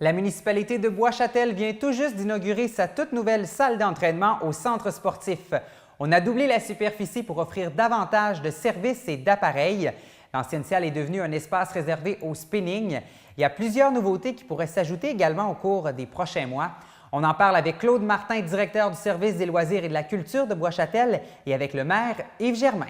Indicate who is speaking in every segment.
Speaker 1: La municipalité de Bois-Châtel vient tout juste d'inaugurer sa toute nouvelle salle d'entraînement au centre sportif. On a doublé la superficie pour offrir davantage de services et d'appareils. L'ancienne salle est devenue un espace réservé au spinning. Il y a plusieurs nouveautés qui pourraient s'ajouter également au cours des prochains mois. On en parle avec Claude Martin, directeur du service des loisirs et de la culture de Bois-Châtel, et avec le maire Yves Germain.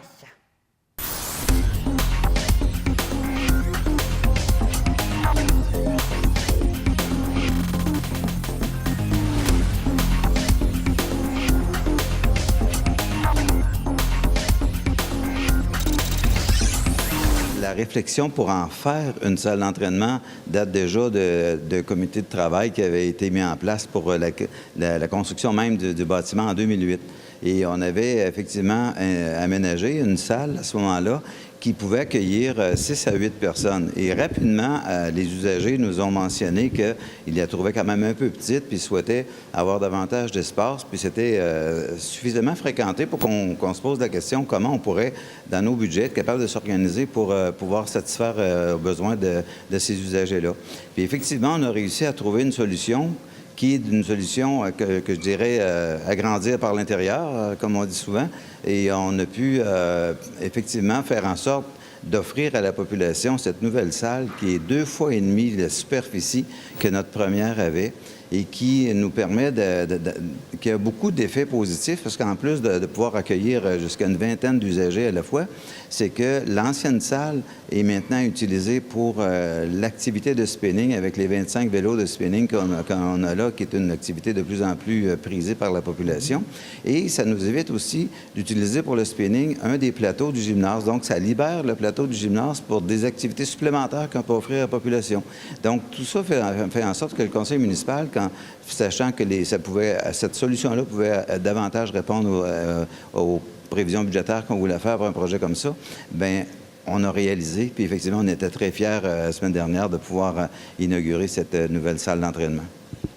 Speaker 2: La réflexion pour en faire une salle d'entraînement date déjà de comité de travail qui avait été mis en place pour la construction même du bâtiment en 2008. Et on avait effectivement aménagé une salle à ce moment-là qui pouvait accueillir 6 à 8 personnes. Et rapidement, les usagers nous ont mentionné qu'ils la trouvaient quand même un peu petite puis souhaitaient avoir davantage d'espace. Puis c'était suffisamment fréquenté pour qu'on se pose la question comment on pourrait, dans nos budgets, être capable de s'organiser pour pouvoir satisfaire aux besoins de ces usagers-là. Puis effectivement, on a réussi à trouver une solution qui est une solution que je dirais agrandir par l'intérieur, comme on dit souvent. Et on a pu effectivement faire en sorte d'offrir à la population cette nouvelle salle qui est 2,5 fois la superficie que notre première avait et qui nous permet qui a beaucoup d'effets positifs parce qu'en plus de pouvoir accueillir jusqu'à une vingtaine d'usagers à la fois, c'est que l'ancienne salle est maintenant utilisée pour l'activité de spinning avec les 25 vélos de spinning qu'on a là, qui est une activité de plus en plus prisée par la population. Et ça nous évite aussi d'utiliser pour le spinning un des plateaux du gymnase. Donc, ça libère le plateau du gymnase pour des activités supplémentaires qu'on peut offrir à la population. Donc, tout ça fait en sorte que le conseil municipal, sachant que cette solution-là pouvait davantage répondre aux prévisions budgétaires qu'on voulait faire pour un projet comme ça, bien, on a réalisé, puis effectivement, on était très fiers la semaine dernière de pouvoir inaugurer cette nouvelle salle d'entraînement.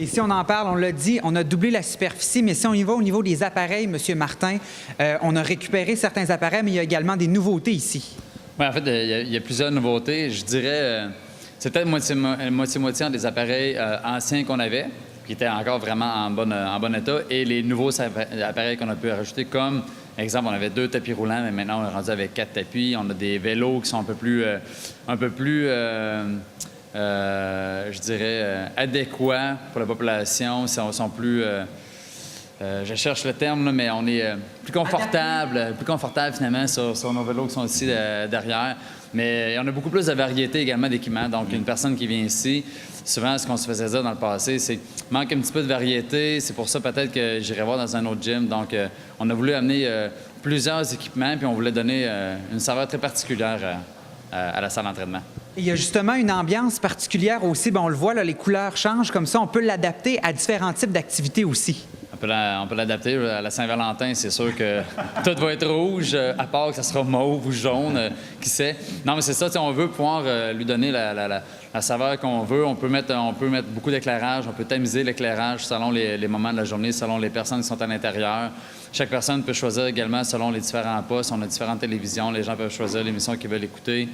Speaker 1: Et si on en parle, on l'a dit, on a doublé la superficie, mais si on y va au niveau des appareils, M. Martin, on a récupéré certains appareils, mais il y a également des nouveautés ici.
Speaker 3: Oui, en fait, il y a plusieurs nouveautés. Je dirais, c'est peut-être moitié-moitié des appareils anciens qu'on avait, qui étaient encore vraiment en bon état, et les nouveaux appareils qu'on a pu rajouter, comme, exemple, on avait 2 tapis roulants, mais maintenant on est rendu avec 4 tapis. On a des vélos qui sont un peu plus je dirais, adéquats pour la population, sont plus... je cherche le terme, là, mais on est plus confortable finalement sur nos vélos qui sont ici derrière. Mais on a beaucoup plus de variété également d'équipements. Donc, une personne qui vient ici, souvent, ce qu'on se faisait dire dans le passé, c'est qu'il manque un petit peu de variété. C'est pour ça peut-être que j'irai voir dans un autre gym. Donc, on a voulu amener plusieurs équipements, puis on voulait donner une saveur très particulière à la salle d'entraînement.
Speaker 1: Il y a justement une ambiance particulière aussi. Bien, on le voit, là, les couleurs changent comme ça. On peut l'adapter à différents types d'activités aussi.
Speaker 3: On peut l'adapter à la Saint-Valentin, c'est sûr que tout va être rouge, à part que ça sera mauve ou jaune, qui sait. Non, mais c'est ça, on veut pouvoir lui donner la saveur qu'on veut. On peut mettre beaucoup d'éclairage, on peut tamiser l'éclairage selon les moments de la journée, selon les personnes qui sont à l'intérieur. Chaque personne peut choisir également selon les différents postes. On a différentes télévisions, les gens peuvent choisir l'émission qu'ils veulent écouter.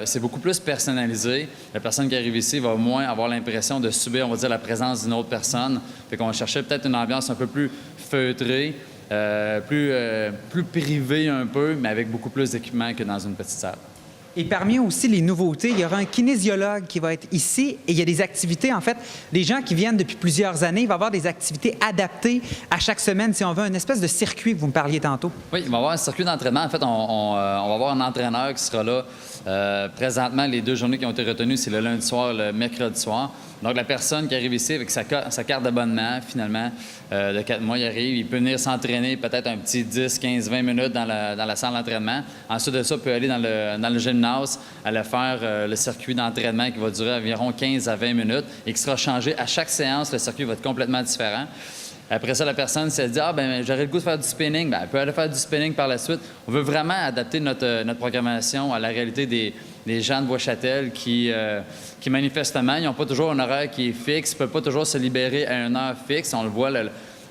Speaker 3: C'est beaucoup plus personnalisé. La personne qui arrive ici va moins avoir l'impression de subir, on va dire, la présence d'une autre personne. Fait qu'on cherchait peut-être une ambiance un peu plus feutrée, plus privée un peu, mais avec beaucoup plus d'équipements que dans une petite salle.
Speaker 1: Et parmi aussi les nouveautés, il y aura un kinésiologue qui va être ici et il y a des activités, en fait, les gens qui viennent depuis plusieurs années, il va y avoir des activités adaptées à chaque semaine, si on veut, une espèce de circuit que vous me parliez tantôt.
Speaker 3: Oui, il va y avoir un circuit d'entraînement. En fait, on va avoir un entraîneur qui sera là. Présentement, les 2 journées qui ont été retenues, c'est le lundi soir et le mercredi soir. Donc, la personne qui arrive ici avec sa carte d'abonnement, finalement, de 4 mois, il arrive, il peut venir s'entraîner peut-être un petit 10, 15, 20 minutes dans la salle d'entraînement. Ensuite de ça, il peut aller dans le gymnase, aller faire le circuit d'entraînement qui va durer environ 15 à 20 minutes et qui sera changé à chaque séance. Le circuit va être complètement différent. Après ça, la personne, si elle dit « Ah, ben j'aurais le goût de faire du spinning », bien, elle peut aller faire du spinning par la suite. On veut vraiment adapter notre programmation à la réalité des gens de Bois-Châtel qui manifestement, ils n'ont pas toujours un horaire qui est fixe, ils ne peuvent pas toujours se libérer à une heure fixe. On le voit,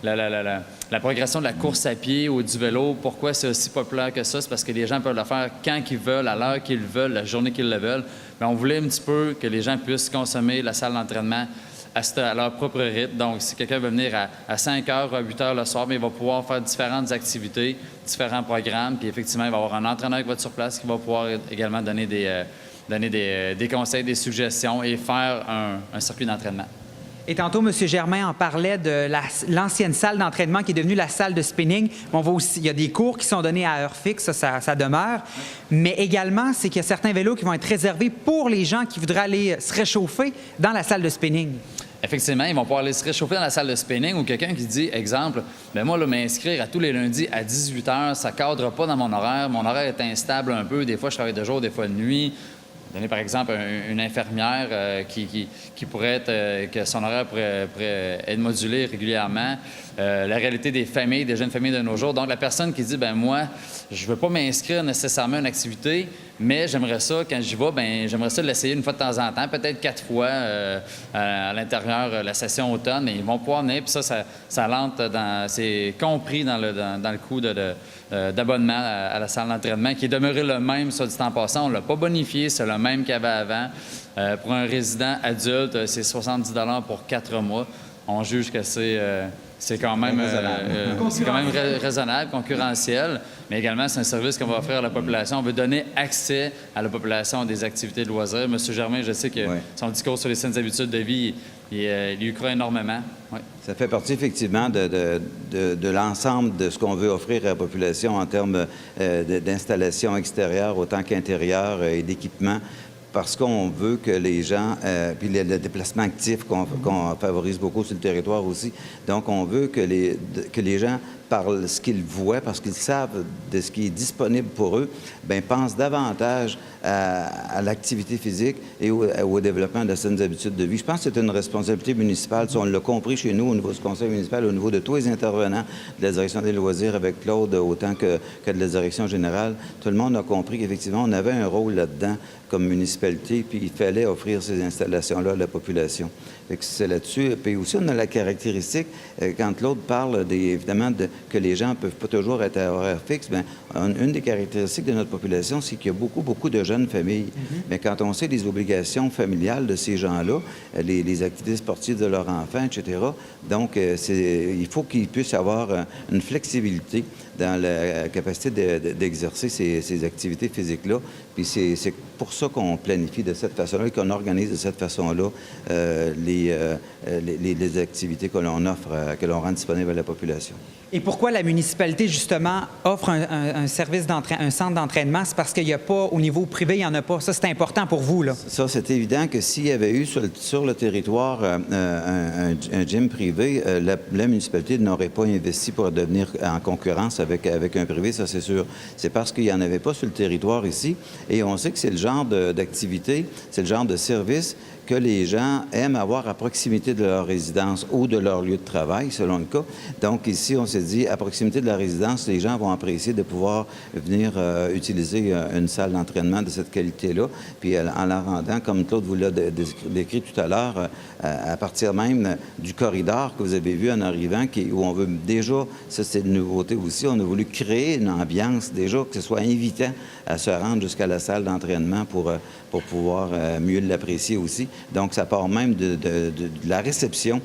Speaker 3: la progression de la course à pied ou du vélo, pourquoi c'est aussi populaire que ça? C'est parce que les gens peuvent le faire quand ils veulent, à l'heure qu'ils veulent, la journée qu'ils le veulent. Mais on voulait un petit peu que les gens puissent consommer la salle d'entraînement à leur propre rythme. Donc, si quelqu'un veut venir à 5 heures, à 8 heures le soir, bien, il va pouvoir faire différentes activités, différents programmes. Puis effectivement, il va y avoir un entraîneur qui va être sur place qui va pouvoir également donner des conseils, des suggestions et faire un circuit d'entraînement.
Speaker 1: Et tantôt, M. Germain en parlait de l'ancienne salle d'entraînement qui est devenue la salle de spinning. On va aussi, il y a des cours qui sont donnés à heure fixe, ça demeure. Mais également, c'est qu'il y a certains vélos qui vont être réservés pour les gens qui voudraient aller se réchauffer dans la salle de spinning.
Speaker 3: Effectivement, ils vont pouvoir aller se réchauffer dans la salle de spinning ou quelqu'un qui dit, exemple, bien moi, là, m'inscrire à tous les lundis à 18 h, ça ne cadre pas dans mon horaire. Mon horaire est instable un peu. Des fois, je travaille de jour, des fois de nuit. Donner, par exemple, une infirmière qui pourrait être, que son horaire pourrait être modulé régulièrement. La réalité des familles, des jeunes familles de nos jours. Donc, la personne qui dit, ben moi, je ne veux pas m'inscrire nécessairement à une activité, mais j'aimerais ça, quand j'y vais, ben j'aimerais ça l'essayer une fois de temps en temps, peut-être 4 fois à l'intérieur la session automne, mais ils vont pouvoir venir, puis ça rentre c'est compris dans le coût d'abonnement à la salle d'entraînement, qui est demeuré le même, ça, du temps passant. On ne l'a pas bonifié, c'est le même qu'il y avait avant. Pour un résident adulte, c'est 70 $ pour 4 mois. On juge que c'est quand même raisonnable, concurrentiel, mais également, c'est un service qu'on va offrir à la population. On veut donner accès à la population à des activités de loisirs. M. Germain, je sais que son discours sur les saines habitudes de vie, il y croit énormément. Oui.
Speaker 2: Ça fait partie effectivement de l'ensemble de ce qu'on veut offrir à la population en termes d'installation extérieure autant qu'intérieure et d'équipement. Parce qu'on veut que les gens, puis le déplacement actif qu'on favorise beaucoup sur le territoire aussi, donc on veut que les gens parlent ce qu'ils voient, parce qu'ils savent de ce qui est disponible pour eux, bien, pensent davantage à l'activité physique et au développement de saines habitudes de vie. Je pense que c'est une responsabilité municipale. On l'a compris chez nous au niveau du conseil municipal, au niveau de tous les intervenants de la direction des loisirs avec Claude, autant que de la direction générale. Tout le monde a compris qu'effectivement, on avait un rôle là-dedans comme municipalité, puis il fallait offrir ces installations-là à la population. C'est là-dessus. Puis aussi, on a la caractéristique, quand Claude parle évidemment que les gens ne peuvent pas toujours être à horaire fixe, bien, une des caractéristiques de notre population, c'est qu'il y a beaucoup de jeunes familles. Mais quand on sait les obligations familiales de ces gens-là, les activités sportives de leurs enfants, etc., donc il faut qu'ils puissent avoir une flexibilité dans la capacité d'exercer ces activités physiques-là. Puis c'est pour ça qu'on planifie de cette façon-là et qu'on organise de cette façon-là les activités que l'on offre, que l'on rend disponibles à la population.
Speaker 1: Et pourquoi la municipalité, justement, offre un service un centre d'entraînement? C'est parce qu'il n'y a pas, au niveau privé, il n'y en a pas. Ça, c'est important pour vous, là. Ça,
Speaker 2: c'est évident que s'il y avait eu sur le territoire un gym privé, la municipalité n'aurait pas investi pour devenir en concurrence avec un privé, ça, c'est sûr. C'est parce qu'il n'y en avait pas sur le territoire ici. Et on sait que c'est le genre d'activité, c'est le genre de service que les gens aiment avoir à proximité de leur résidence ou de leur lieu de travail, selon le cas. Donc ici, on s'est dit, à proximité de la résidence, les gens vont apprécier de pouvoir venir utiliser une salle d'entraînement de cette qualité-là. Puis en la rendant, comme Claude vous l'a décrit tout à l'heure, à partir même du corridor que vous avez vu en arrivant, où on veut déjà, ça c'est une nouveauté aussi, on a voulu créer une ambiance déjà, que ce soit invitant à se rendre jusqu'à la salle d'entraînement pour pouvoir mieux l'apprécier aussi. Donc, ça part même de la réception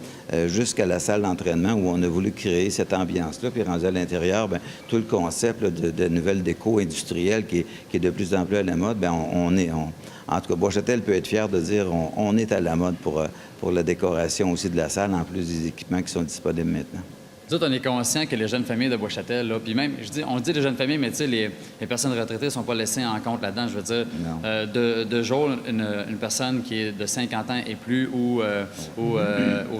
Speaker 2: jusqu'à la salle d'entraînement où on a voulu créer cette ambiance-là. Puis rendu à l'intérieur, bien, tout le concept là, de nouvelles déco industrielles qui est de plus en plus à la mode, bien, en tout cas, Bois-Châtel peut être fier de dire on est à la mode pour la décoration aussi de la salle, en plus des équipements qui sont disponibles maintenant.
Speaker 3: Nous autres, on est conscients que les jeunes familles de Bois-Châtel, là, puis même, on dit les jeunes familles, mais tu sais, les personnes retraitées ne sont pas laissées en compte là-dedans. Je veux dire, de jour, une personne qui est de 50 ans et plus ou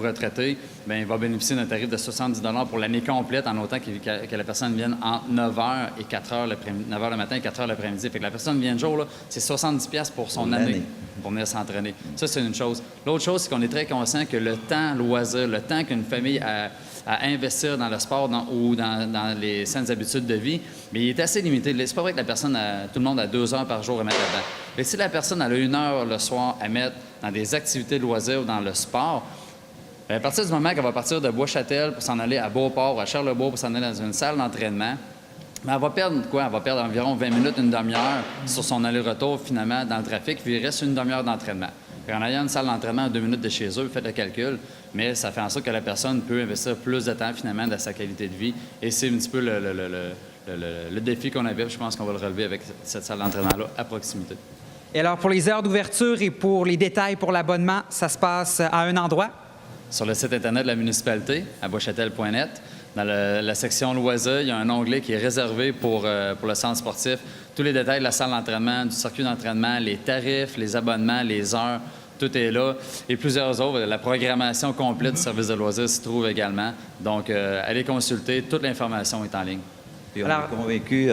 Speaker 3: retraitée, bien, va bénéficier d'un tarif de 70 $ pour l'année complète, en autant que la personne vienne entre 9 h et 4 h 9 h le matin et 4 h l'après-midi. Fait que la personne vient de jour, là, c'est 70 $ pour son année pour venir s'entraîner. Ça, c'est une chose. L'autre chose, c'est qu'on est très conscient que le temps loisir, le temps qu'une famille a à investir dans le sport ou dans les saines habitudes de vie, mais il est assez limité. C'est pas vrai que tout le monde a 2 heures par jour à mettre là-dedans. Mais si la personne a 1 heure le soir à mettre dans des activités de loisirs ou dans le sport, À partir du moment qu'elle va partir de Bois-Châtel pour s'en aller à Beauport, à Charlebourg, pour s'en aller dans une salle d'entraînement, elle va perdre quoi? Elle va perdre environ 20 minutes, une demi-heure sur son aller-retour, finalement, dans le trafic, puis il reste une demi-heure d'entraînement. En ayant une salle d'entraînement à 2 minutes de chez eux, faites le calcul, mais ça fait en sorte que la personne peut investir plus de temps, finalement, dans sa qualité de vie. Et c'est un petit peu le défi qu'on avait, je pense qu'on va le relever avec cette salle d'entraînement-là à proximité.
Speaker 1: Et alors, pour les heures d'ouverture et pour les détails pour l'abonnement, ça se passe à un endroit?
Speaker 3: Sur le site Internet de la municipalité, à boischatel.net, dans la section loisirs, il y a un onglet qui est réservé pour le centre sportif. Tous les détails de la salle d'entraînement, du circuit d'entraînement, les tarifs, les abonnements, les heures, tout est là. Et plusieurs autres. La programmation complète du service de loisirs s'y trouve également. Donc, allez consulter. Toute l'information est en ligne.
Speaker 2: Puis on est convaincu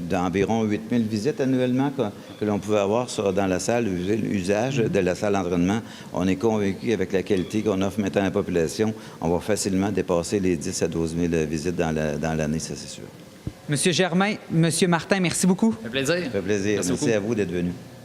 Speaker 2: d'environ 8 000 visites annuellement que l'on pouvait avoir dans la salle, l'usage de la salle d'entraînement. On est convaincu avec la qualité qu'on offre maintenant à la population, on va facilement dépasser les 10 à 12 000 visites dans l'année, ça c'est sûr.
Speaker 1: Monsieur Germain, Monsieur Martin, merci beaucoup.
Speaker 3: Ça fait plaisir.
Speaker 2: Ça fait plaisir. Merci à vous d'être venus.